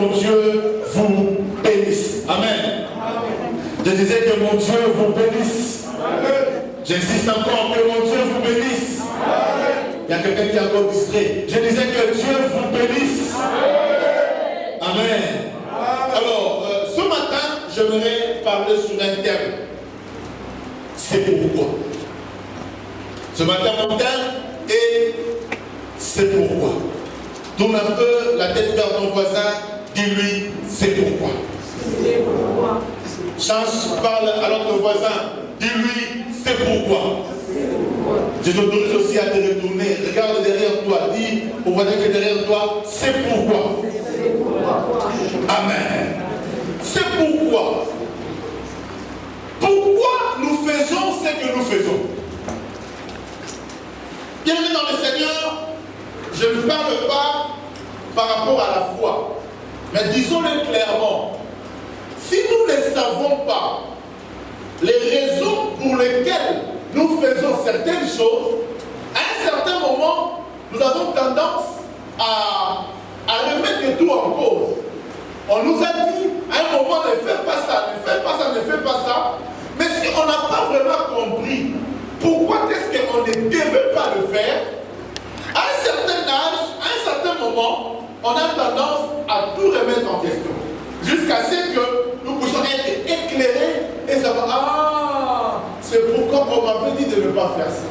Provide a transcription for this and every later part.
Mon Dieu vous bénisse. Amen. Je disais que mon Dieu vous bénisse. J'insiste encore que mon Dieu vous bénisse. Il y a quelqu'un qui est encore distrait. Je disais que Dieu vous bénisse. Amen. Alors, ce matin, j'aimerais parler sur un thème. C'est pourquoi. Ce matin, mon thème est c'est pourquoi. Tourne un peu la tête vers ton voisin, dis-lui c'est pourquoi. C'est pourquoi. Change, parle à l'autre voisin, dis-lui c'est pourquoi. Je t'autorise aussi à te retourner, regarde derrière toi, dis au voisin qui est derrière toi, c'est pourquoi. Amen. C'est pourquoi. Pourquoi nous faisons ce que nous faisons? Bien-aimés dans le Seigneur, je ne parle pas par rapport à la foi, mais disons-le clairement. Si nous ne savons pas les raisons pour lesquelles nous faisons certaines choses, à un certain moment, nous avons tendance à remettre tout en cause. On nous a dit à un moment ne fais pas ça, ne fais pas ça, ne fais pas ça. Mais si on n'a pas vraiment compris pourquoi est-ce qu'on ne devait pas le faire, à un certain âge, à un certain moment, on a tendance à tout remettre en question. Jusqu'à ce que nous puissions être éclairés et savoir, ah, c'est pourquoi on m'avait dit de ne pas faire ça.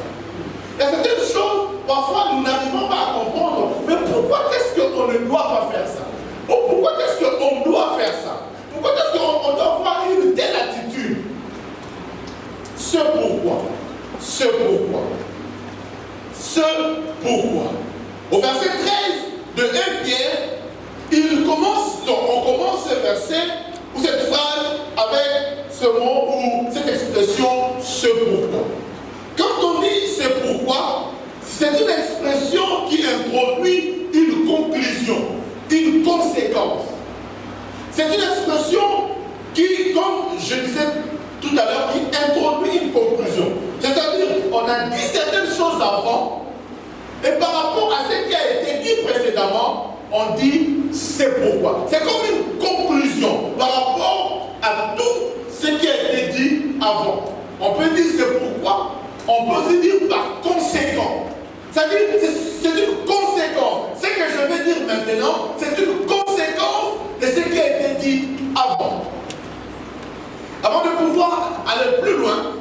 Il y a certaines choses, parfois nous n'arrivons pas à comprendre, mais pourquoi est-ce qu'on ne doit pas faire ça? Ou pourquoi est-ce qu'on doit faire ça? Pourquoi est-ce qu'on doit avoir une telle attitude? Ce pourquoi. Ce pourquoi. Ce pourquoi. Au verset 13 de 1 Pierre, on commence ce verset ou cette phrase avec ce mot ou cette expression ce pourquoi. Quand on dit ce pourquoi, c'est une expression qui introduit une conclusion, une conséquence. C'est une expression qui, comme je disais tout à l'heure, qui introduit une conclusion. C'est-à-dire, on a dit certaines choses avant, et par rapport à ce qui a été dit précédemment, on dit c'est pourquoi. C'est comme une conclusion par rapport à tout ce qui a été dit avant. On peut dire c'est pourquoi, on peut aussi dire par conséquent. C'est-à-dire, c'est une conséquence. Ce que je vais dire maintenant, c'est une conséquence de ce qui a été dit avant. Avant de pouvoir aller plus loin,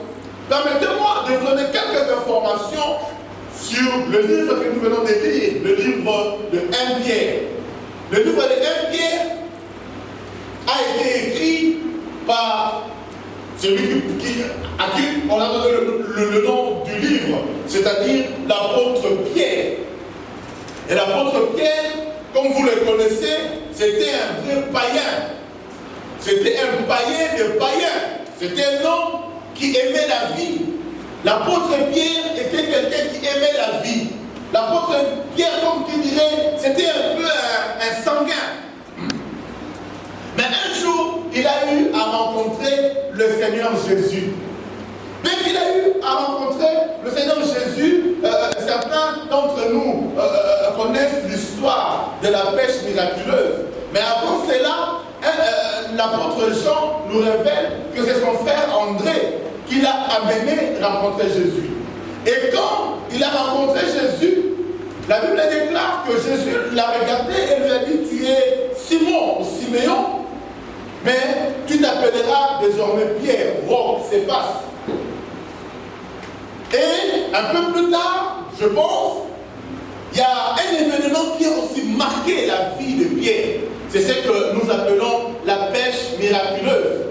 permettez-moi de vous donner quelques informations sur le livre que nous venons de lire, le livre de 1 Pierre. Le livre de 1 Pierre a été écrit par celui à qui on a donné le nom du livre, c'est-à-dire l'apôtre Pierre. Et l'apôtre Pierre, comme vous le connaissez, c'était un vrai païen. C'était un païen de païens. C'était un homme qui aimait la vie. L'apôtre Pierre était quelqu'un qui aimait la vie. L'apôtre Pierre, comme tu dirais, c'était un peu un sanguin. Mais un jour, il a eu à rencontrer le Seigneur Jésus. Dès qu'il a eu à rencontrer le Seigneur Jésus, certains d'entre nous connaissent l'histoire de la pêche miraculeuse. Mais avant cela, l'apôtre Jean nous révèle que c'est son frère André qui l'a amené rencontrer Jésus. Et quand il a rencontré Jésus, la Bible déclare que Jésus l'a regardé et lui a dit, tu es Simon ou Siméon, mais tu t'appelleras désormais Pierre, roc, Céphas. Et un peu plus tard, je pense, il y a un événement qui a aussi marqué la vie de Pierre. C'est ce que nous appelons la pêche miraculeuse.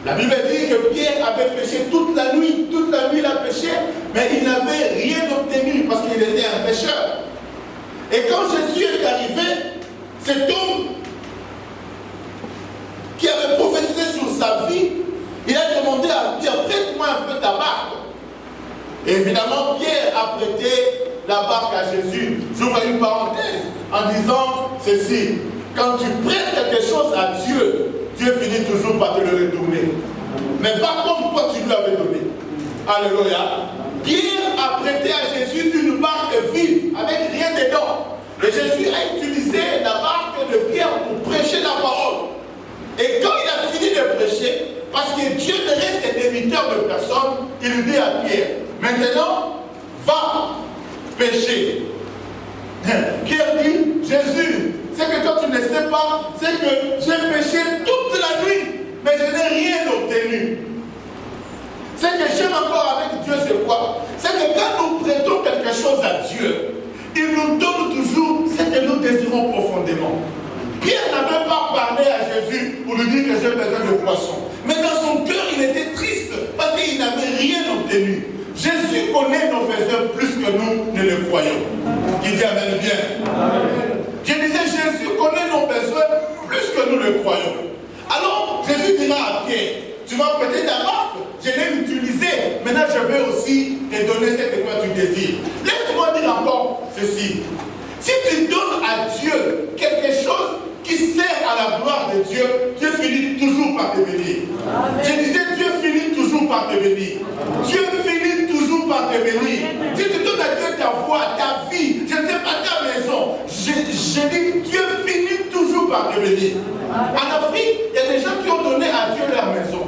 La Bible dit que Pierre avait pêché toute la nuit il a pêché, mais il n'avait rien obtenu parce qu'il était un pêcheur. Et quand Jésus est arrivé, cet homme qui avait prophétisé sur sa vie, il a demandé à Pierre, prête-moi un peu ta barque. Et évidemment, Pierre a prêté la barque à Jésus. J'ouvre une parenthèse en disant ceci. Quand tu prêtes quelque chose à Dieu, Dieu finit toujours par te le retourner. Mais pas comme toi tu lui avais donné. Alléluia. Pierre a prêté à Jésus une barque vide, avec rien dedans. Et Jésus a utilisé la barque de Pierre pour prêcher la parole. Et quand il a fini de prêcher, parce que Dieu ne reste débiteur de personne, il lui dit à Pierre, maintenant, va pêcher. Pierre dit, Jésus, c'est que toi tu ne sais pas, c'est que j'ai pêché toute la nuit, mais je n'ai rien obtenu. C'est que j'aime encore avec Dieu, c'est quoi? C'est que quand nous prêtons quelque chose à Dieu, il nous donne toujours ce que nous désirons profondément. Pierre n'avait pas parlé à Jésus pour lui dire que j'ai besoin de poisson. Mais dans son cœur, il était triste parce qu'il n'avait rien obtenu. Jésus connaît nos besoins plus que nous ne le croyons. Qui dit amen bien. Amen. Je disais, Jésus connaît nos besoins plus que nous le croyons. Alors, Jésus dira à Pierre, tu m'as prêté ta barque, je l'ai utilisée, maintenant je vais aussi te donner ce que toi tu désires. Laisse-moi dire encore ceci. Si tu donnes à Dieu quelque chose qui sert à la gloire de Dieu, Dieu finit toujours par te bénir. Je disais, Dieu finit toujours par te bénir. Dieu finit toujours par te bénir. Si tu donnes à Dieu ta voix, ta vie, je ne sais pas, ta maison, je dis, Dieu finit toujours par te bénir. En Afrique, il y a des gens qui ont donné à Dieu leur maison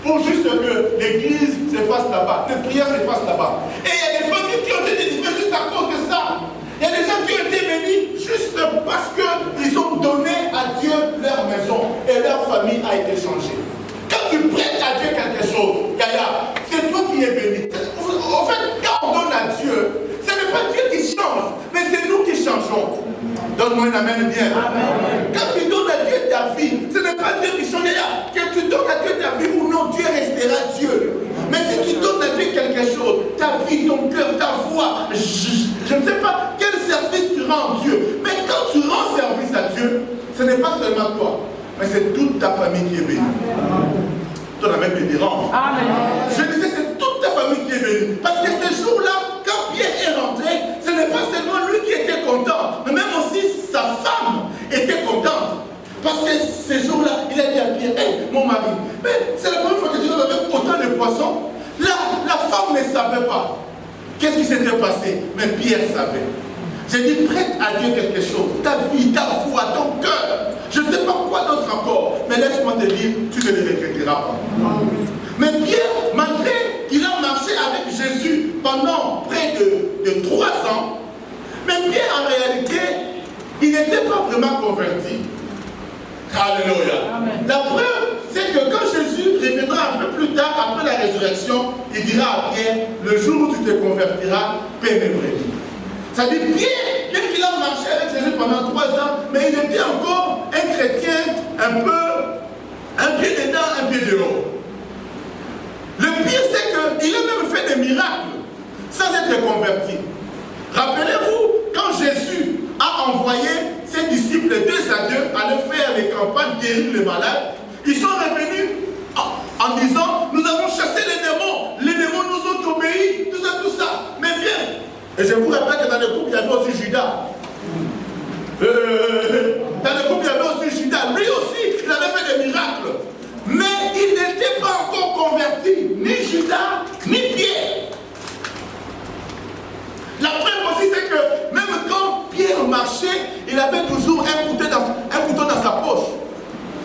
pour juste que l'église se fasse là-bas, les prières se fassent là-bas. Et il y a des familles qui ont été délivrées juste à cause de ça. Il y a des gens qui ont été bénis juste parce qu'ils ont donné à Dieu leur maison et leur famille a été changée. Quand tu prêtes à Dieu quelque chose, Yaya, c'est toi qui es béni. En fait, quand on donne à Dieu, ce n'est pas Dieu qui change, mais c'est nous qui changeons. Donne-moi un amen bien. Amen. Quand tu donnes à Dieu ta vie, ce n'est pas Dieu qui change. Que tu donnes à Dieu ta vie ou non, Dieu restera Dieu. Mais si tu donnes à Dieu quelque chose, ta vie, ton cœur, ta voix, je ne sais pas quel service tu rends à Dieu. Mais quand tu rends service à Dieu, ce n'est pas seulement toi, mais c'est toute ta famille qui est bénie. Ton amen me dira. Je disais, c'est toute ta famille qui est bénie. Parce que ce jour-là, quand Pierre est rentré, ce n'est pas seulement lui qui était content, mais même aussi sa femme était contente. Parce que ce jour-là, il a dit à Pierre, hey, mon mari, mais c'est la première fois que tu donnes avec autant de poissons. La femme ne savait pas. Qu'est-ce qui s'était passé? Mais Pierre savait. J'ai dit, prête à Dieu quelque chose. Ta vie, ta foi, ton cœur. Je ne sais pas quoi d'autre encore. Mais laisse-moi te dire, tu ne le regretteras pas. Mais Pierre, malgré qu'il a marché avec Jésus pendant près de 3 ans, mais Pierre, en réalité, il n'était pas vraiment converti. Alléluia. Amen. La preuve, c'est que quand Jésus reviendra un peu plus tard, après la résurrection, il dira à Pierre, le jour où tu te convertiras, paie mes brebis. Ça dit, Pierre, bien qu'il a marché avec Jésus pendant 3 ans, mais il était encore un chrétien un pied dedans, un pied dehors. Le pire, c'est qu'il a même fait des miracles sans être converti. Rappelez-vous, quand Jésus a envoyé ses disciples 2 à 2 aller faire les campagnes, guérir les malades, ils sont revenus en disant, nous avons chassé les démons nous ont obéi, tout ça. Mais bien, et je vous rappelle que dans le groupe, il y avait aussi Judas. Dans le groupe, il y avait aussi Judas. Lui aussi, il avait fait des miracles. Mais il n'était pas encore converti, ni Judas, ni Pierre. La preuve aussi, c'est que même quand Pierre marchait, il avait toujours un couteau dans sa poche.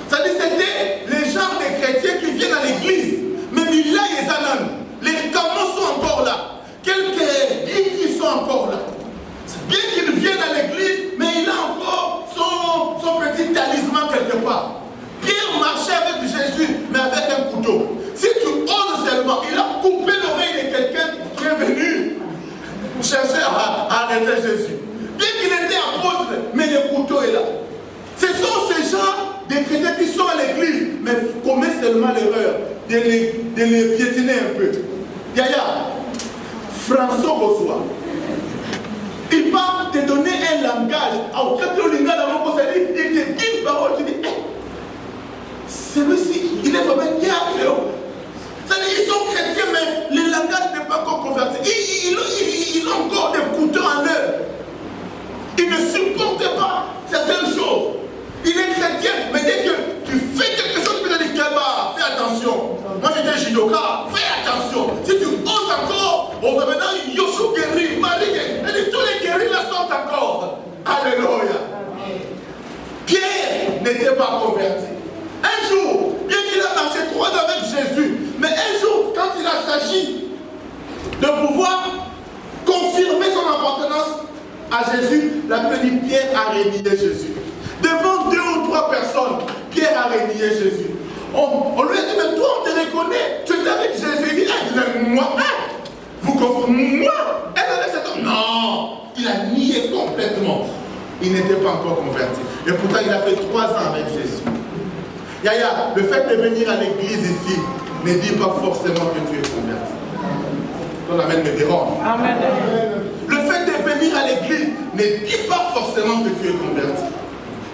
C'est-à-dire que c'était les gens des chrétiens qui viennent à l'église. Mais là, les camions sont encore là. Quelques guides sont encore là. Bien qu'il vienne à l'église, mais il a encore son petit talisman quelque part. Pierre marchait avec Jésus, mais avec un couteau. Si tu oses seulement, il a coupé l'oreille de quelqu'un qui est venu chercher à arrêter Jésus. Bien qu'il était apôtre, mais le couteau est là. Ce sont ces gens, des chrétiens qui sont à l'église, mais commettent seulement l'erreur de les piétiner un peu. Yaya, François Bossois, il va te donner un langage. Il te dit une parole, tu dis, hey, celui-ci, il est vraiment ils sont chrétiens, mais le langage n'est pas encore converti. Ils ont encore des couteaux en eux. Ils ne supportent pas certaines choses. Il est chrétien, mais dès que tu fais quelque chose, tu te dis, fais attention. Moi j'étais judoka, fais attention. Si tu oses encore, on va maintenant Yoshua guérir, Marie, tous les guéris là sont encore. Alléluia. converti. Un jour, bien qu'il a marché 3 ans avec Jésus, mais un jour, quand il a s'agi de pouvoir confirmer son appartenance à Jésus, la Bible dit Pierre a renié Jésus. Devant 2 ou 3 personnes, Pierre a renié Jésus. On lui a dit, mais toi on te reconnaît, tu étais avec Jésus. Il dit, moi, vous comprenez, moi, elle est avec cet homme. Non, il a nié complètement. Il n'était pas encore converti. Et pourtant, il a fait 3 ans avec Jésus. Yaya, le fait de venir à l'église ici ne dit pas forcément que tu es converti. Ton amen me dérange. Amen. Le fait de venir à l'église ne dit pas forcément que tu es converti.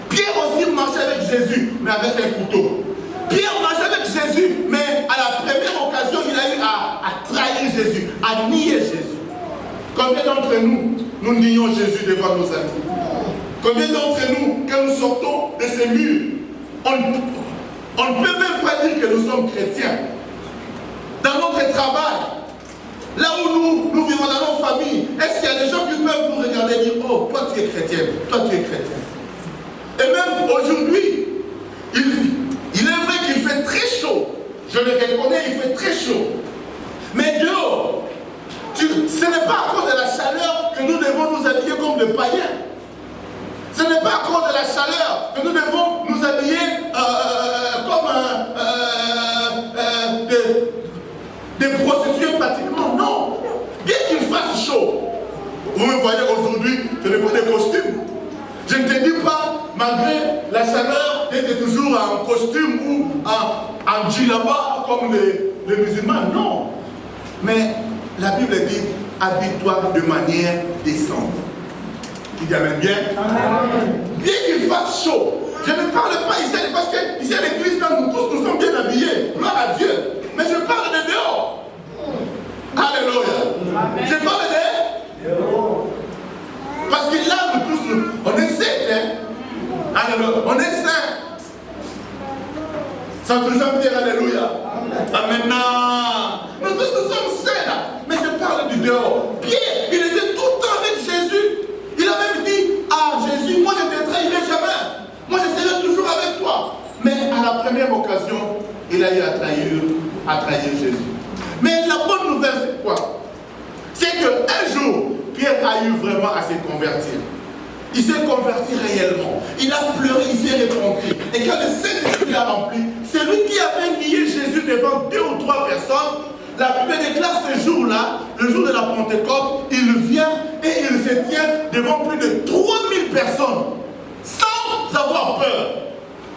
Pierre aussi marchait avec Jésus, mais avec un couteau. Pierre marchait avec Jésus, mais à la première occasion, il a eu à trahir Jésus, à nier Jésus. Combien d'entre nous, nous nions Jésus devant nos amis? Combien d'entre nous, quand nous sortons de ces murs, on ne peut même pas dire que nous sommes chrétiens. Dans notre travail, là où nous vivons dans nos familles, est-ce qu'il y a des gens qui peuvent nous regarder et dire, oh, toi tu es chrétienne, toi tu es chrétien. Et même aujourd'hui, il est vrai qu'il fait très chaud. Je le reconnais, il fait très chaud. Mais dehors, ce n'est pas à cause de la chaleur que nous devons nous habiller comme des païens. Ce n'est pas à cause de la chaleur que nous devons nous habiller comme des prostituées pratiquement. Non. Bien qu'il fasse chaud. Vous me voyez aujourd'hui, je n'ai pas de costume. Je ne te dis pas, malgré la chaleur, d'être toujours en costume ou en djellaba comme les musulmans. Non. Mais la Bible dit, habille-toi de manière décente. Il dit amen bien. Amen. Bien qu'il fasse chaud. Je ne parle pas ici parce que ici à l'église, nous tous nous sommes bien habillés. Gloire à Dieu. Mais je parle de dehors. Alléluia. Amen. Je parle de dehors. Parce que là, nous tous, on est saints. Hein? Alléluia. On est saints. Sans toujours dire Alléluia. Amen. Nous tous nous sommes saints là. Mais je parle du dehors. Pierre, il était tout le temps avec Jésus. Il a même dit à Jésus, moi je ne te trahirai jamais. Moi je serai toujours avec toi. Mais à la première occasion, il a eu à trahir Jésus. Mais la bonne nouvelle c'est quoi? C'est qu'un jour, Pierre a eu vraiment à se convertir. Il s'est converti réellement. Il a pleuré, il s'est repenti. Et quand le Saint-Esprit l'a rempli, c'est lui qui avait nié Jésus devant 2 ou 3 personnes. La Bible déclare ce jour-là, le jour de la Pentecôte, il vient et il se tient devant plus de 3000 personnes, sans avoir peur,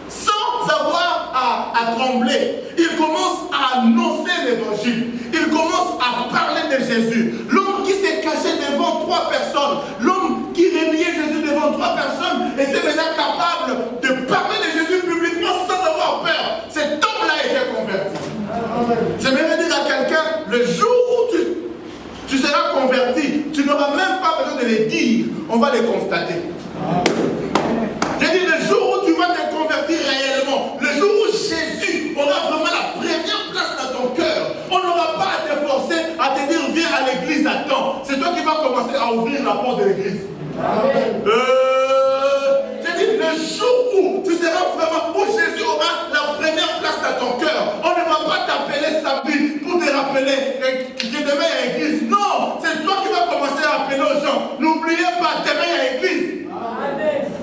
sans avoir à trembler. Il commence à annoncer l'évangile, il commence à parler de Jésus. L'homme qui s'est caché devant 3 personnes, l'homme qui reniait Jésus devant 3 personnes, était maintenant capable de parler de Jésus publiquement sans avoir peur. Cet homme-là était converti. J'aimerais dire à quelqu'un, le jour où tu seras converti, tu n'auras même pas besoin de les dire, on va les constater. J'ai dit le jour où tu vas te convertir réellement, le jour où Jésus aura vraiment la première place dans ton cœur, on n'aura pas à te forcer, à te dire viens à l'église à temps. C'est toi qui vas commencer à ouvrir la porte de l'église. J'ai dit le jour où tu seras vraiment, où Jésus aura la première place dans ton cœur, on ne va pas t'appeler samedi pour te rappeler que demain il y a l'église. Non, c'est toi qui vas commencer à appeler aux gens. N'oubliez pas, demain il y a l'église.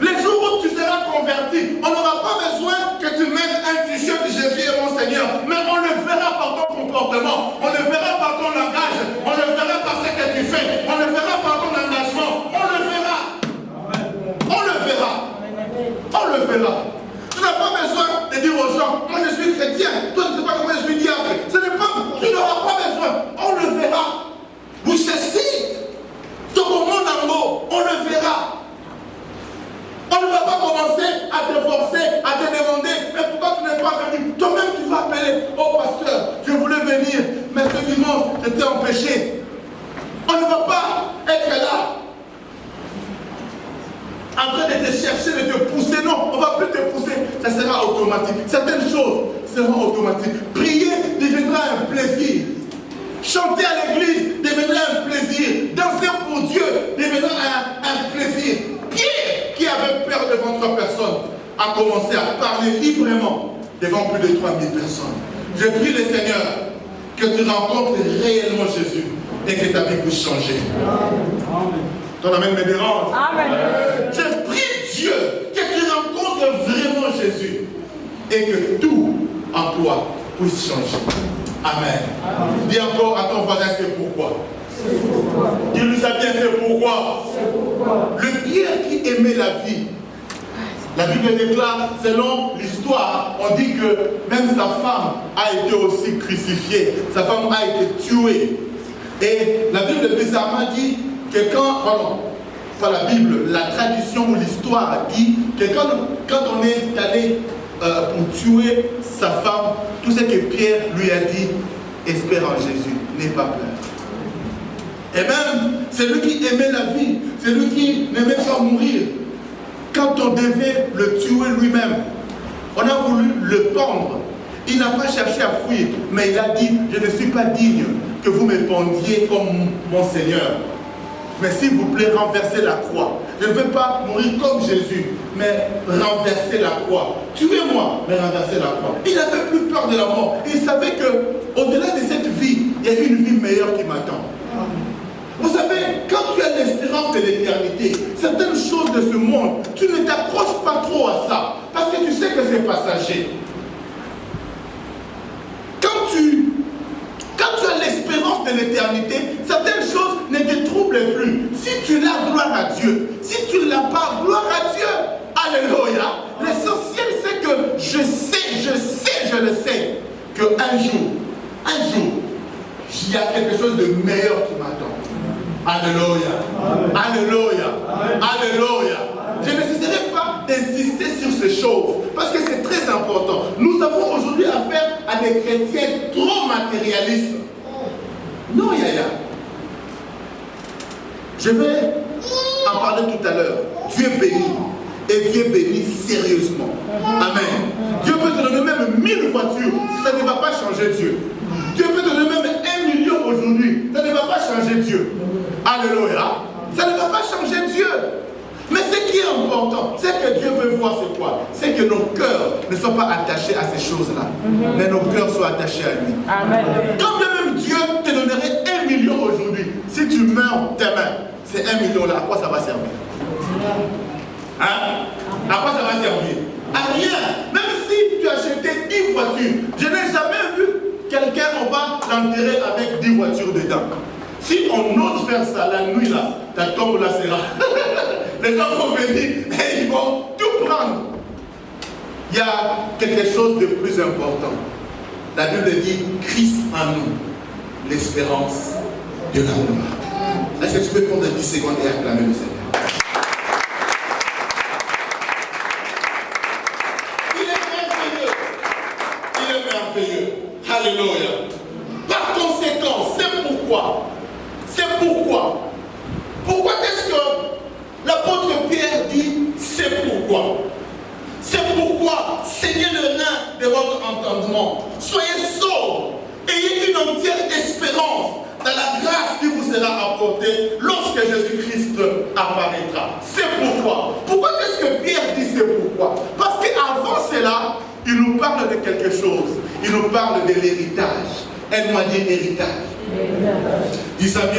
Les jours où tu seras converti, on n'aura pas besoin que tu mettes un t-shirt de Jésus est mon Seigneur, mais on le verra par ton comportement, on le verra par ton langage, on le verra par ce que tu fais, on le verra par ton engagement, on le verra. On le verra. On le verra. Tu n'as pas besoin de dire aux gens, moi je suis chrétien, toi tu ne sais pas comment je suis diable. Ce n'est pas, tu n'auras pas besoin. On le verra. Vous cessez. Tout le monde en haut, on le verra. On ne va pas commencer à te forcer, à te demander, mais pourquoi tu n'es pas venu? Toi-même tu vas appeler, oh pasteur, je voulais venir, mais ce dimanche, j'étais empêché. On ne va pas être là en train de te chercher, de te pousser. Non, on ne va plus te pousser. Ça sera automatique. Certaines choses seront automatiques. Prier deviendra un plaisir. Chanter à l'église deviendra un plaisir. Danser pour Dieu deviendra un plaisir. Pierre, qui avait peur devant 3 personnes, a commencé à parler librement devant plus de 3000 personnes. Je prie le Seigneur que tu rencontres réellement Jésus et que ta vie puisse changer. Ton amen me dérange. Amen. Je prie Dieu que tu rencontres vraiment Jésus et que tout en toi puisse changer. Amen. Dis encore à ton voisin, c'est pourquoi. Dis-lui ça bien, c'est pourquoi. Le Pierre qui aimait la vie, la Bible déclare, selon l'histoire, on dit que même sa femme a été aussi crucifiée, sa femme a été tuée. Et la Bible bizarrement dit que pas la Bible, la tradition ou l'histoire dit que quand on est allé pour tuer sa femme, tout ce que Pierre lui a dit, espère en Jésus, n'aie pas peur. Et même, c'est lui qui aimait la vie, c'est lui qui n'aimait pas mourir. Quand on devait le tuer lui-même, on a voulu le pendre. Il n'a pas cherché à fuir, mais il a dit, je ne suis pas digne que vous me pendiez comme mon Seigneur. Mais s'il vous plaît, renversez la croix. Je ne veux pas mourir comme Jésus, mais renversez la croix. Tuez-moi, mais renversez la croix. Il n'avait plus peur de la mort. Il savait qu'au-delà de cette vie, il y a une vie meilleure qui m'attend. Vous savez, quand tu as l'espérance de l'éternité, certaines choses de ce monde, tu ne t'accroches pas trop à ça, parce que tu sais que c'est passager. Quand tu as l'espérance de l'éternité, certaines choses ne te troublent plus. Si tu l'as, gloire à Dieu. Si tu ne l'as pas, gloire à Dieu. Alléluia. L'essentiel, c'est que je le sais, qu'un jour, il y a quelque chose de meilleur qui m'attend. Alléluia. Alléluia. Alléluia. Je ne cesserai pas d'insister sur ces choses parce que c'est très important. Nous avons aujourd'hui affaire à des chrétiens trop matérialistes. Non, Yaya. Je vais en parler tout à l'heure. Dieu bénit. Et Dieu bénit sérieusement. Amen. Dieu peut te donner même 1000 voitures. Ça ne va pas changer Dieu. Dieu peut te donner même 1 million aujourd'hui. Ça ne va pas changer Dieu. Alléluia. Ça ne va pas changer Dieu. Mais ce qui est important, c'est que Dieu veut voir c'est quoi? C'est que nos cœurs ne soient pas attachés à ces choses-là. Mais nos cœurs soient attachés à lui. Amen. Quand même Dieu te donnerait 1 million aujourd'hui, si tu meurs demain, ces 1 million-là, à quoi ça va servir? Hein? À quoi ça va servir? À rien. Même si tu as acheté 10 voitures, je n'ai jamais vu quelqu'un, on va l'enterrer avec 10 voitures dedans. Si on ose faire ça la nuit là, ta tombe là sera. Les gens vont venir et ils vont tout prendre. Il y a quelque chose de plus important. La Bible dit Christ en nous, l'espérance de la gloire. Est-ce que tu peux prendre 10 secondes et acclamer le Seigneur? Il est merveilleux. Alléluia. Par conséquent, c'est pourquoi. Pourquoi est-ce que l'apôtre Pierre dit c'est pourquoi? C'est pourquoi, saignez le rein de votre entendement. Soyez sobres. Ayez une entière espérance dans la grâce qui vous sera apportée lorsque Jésus-Christ apparaîtra. C'est pourquoi. Pourquoi est-ce que Pierre dit c'est pourquoi? Parce qu'avant cela, il nous parle de quelque chose. Il nous parle de l'héritage. Elle m'a dit héritage. Dis ça bien.